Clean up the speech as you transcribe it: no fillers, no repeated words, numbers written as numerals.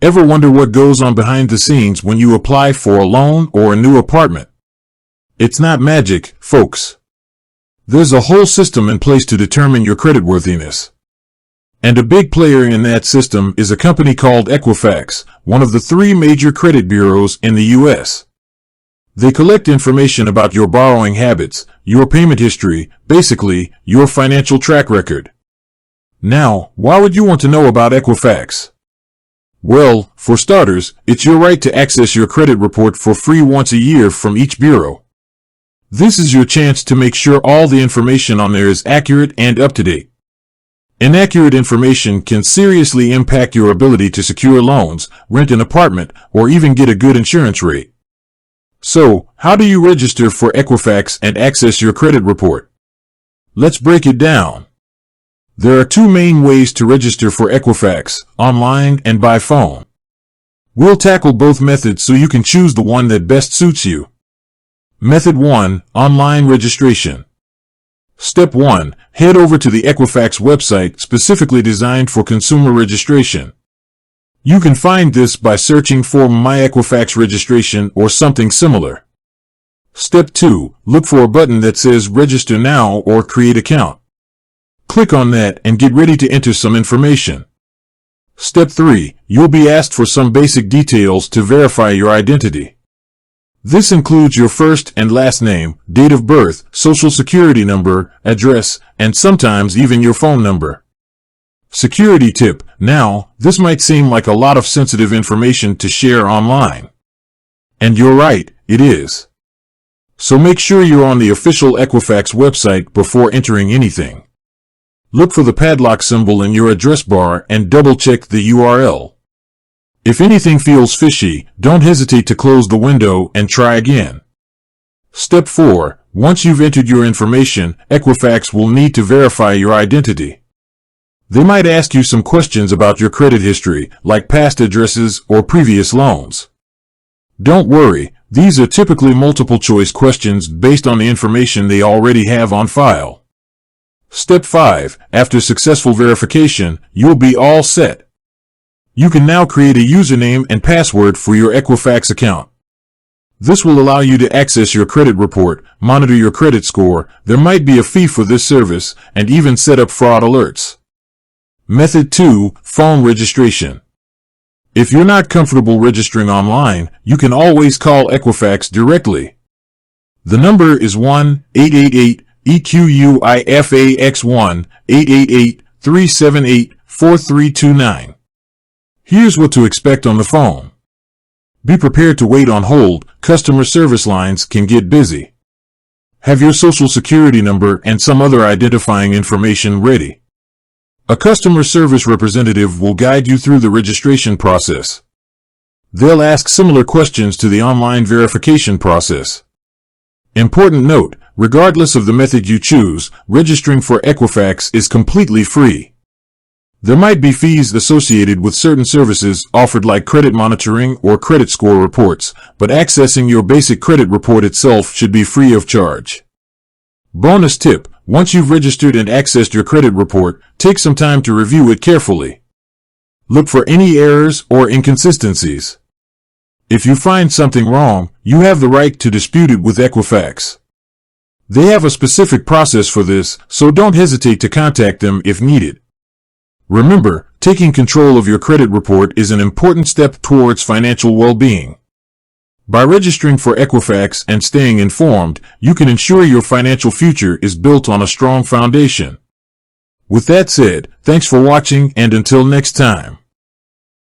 Ever wonder what goes on behind the scenes when you apply for a loan or a new apartment? It's not magic, folks. There's a whole system in place to determine your creditworthiness. And a big player in that system is a company called Equifax, one of the 3 major credit bureaus in the U.S. They collect information about your borrowing habits, your payment history, basically, your financial track record. Now, why would you want to know about Equifax? Well, for starters, it's your right to access your credit report for free once a year from each bureau. This is your chance to make sure all the information on there is accurate and up to date. Inaccurate information can seriously impact your ability to secure loans, rent an apartment, or even get a good insurance rate. So, how do you register for Equifax and access your credit report? Let's break it down. There are 2 main ways to register for Equifax, online and by phone. We'll tackle both methods so you can choose the one that best suits you. Method 1, online registration. Step 1, head over to the Equifax website specifically designed for consumer registration. You can find this by searching for My Equifax Registration or something similar. Step 2, look for a button that says Register Now or Create Account. Click on that and get ready to enter some information. Step 3, you'll be asked for some basic details to verify your identity. This includes your first and last name, date of birth, social security number, address, and sometimes even your phone number. Security tip, now, this might seem like a lot of sensitive information to share online. And you're right, it is. So make sure you're on the official Equifax website before entering anything. Look for the padlock symbol in your address bar and double-check the URL. If anything feels fishy, don't hesitate to close the window and try again. Step 4, once you've entered your information, Equifax will need to verify your identity. They might ask you some questions about your credit history, like past addresses or previous loans. Don't worry, these are typically multiple-choice questions based on the information they already have on file. Step 5, after successful verification, you'll be all set. You can now create a username and password for your Equifax account. This will allow you to access your credit report, monitor your credit score, there might be a fee for this service, and even set up fraud alerts. Method 2, phone registration. If you're not comfortable registering online, you can always call Equifax directly. The number is 1-888-EQUIFAX1, 888-378-4329. Here's what to expect on the phone. Be prepared to wait on hold, customer service lines can get busy. Have your social security number and some other identifying information ready. A customer service representative will guide you through the registration process. They'll ask similar questions to the online verification process. Important note, regardless of the method you choose, registering for Equifax is completely free. There might be fees associated with certain services offered like credit monitoring or credit score reports, but accessing your basic credit report itself should be free of charge. Bonus tip, once you've registered and accessed your credit report, take some time to review it carefully. Look for any errors or inconsistencies. If you find something wrong, you have the right to dispute it with Equifax. They have a specific process for this, so don't hesitate to contact them if needed. Remember, taking control of your credit report is an important step towards financial well-being. By registering for Equifax and staying informed, you can ensure your financial future is built on a strong foundation. With that said, thanks for watching and until next time.